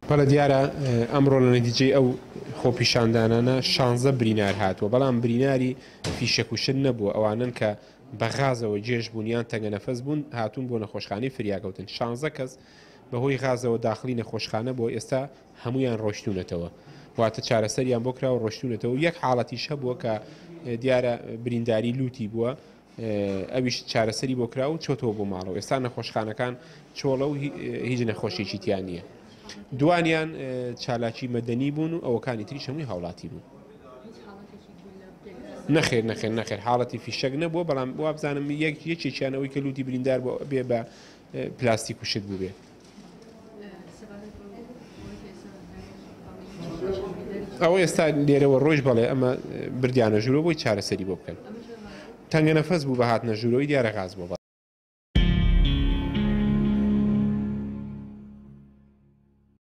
بەڵە دیارە ئەمڕۆ لە نەتیجەی ئەو خۆپیشاندانانە 16 برینار هاتووە، بەڵام بریناری فیشەکوشت نەبووە، ئەوانن کە بە غازەوە جێژ بوونیان تەنگە نەفەس بوون هاتوون بۆ نەخۆشخانەی فریاکەوتن. 16 کەس بەهۆی غازەوە داخلی نەخۆشخانە بۆ ئێستا هەمویان ڕۆشتونەتەوە، واتە چارەسەریان بۆ کراوە ڕۆشتونەتەوە. یەک حاڵەتیش هەبووە کە دیارە برینداری لوتی بووە، ئەویش چارەسەری بۆ کرا و چۆتەوە بۆ ماڵەوە. ئێستا نەخۆشخانەکان چۆڵە و هیچ نەخۆشیێکی تیان نییە. دوانیان چالاکی مەدەنی بوون و ئەوەکانی تریش هەمووی هاوڵاتی بوون. نەخێر حاڵەتی فیشەک نەبووە، بەڵام وابزانم یەکێکیانەوەی کە لوتی بریندار بێ بە پلاستیک و شت بووبێ. ئەوە ئێستا لێرەوە ڕۆژ بەڵێ ئەمە بردیانە ژوورەوە بۆی چارەسەری بۆ بکەن. تەنگە نەفەس بوو بە هاتنە ژوورەوەی دیارە غاز بووە.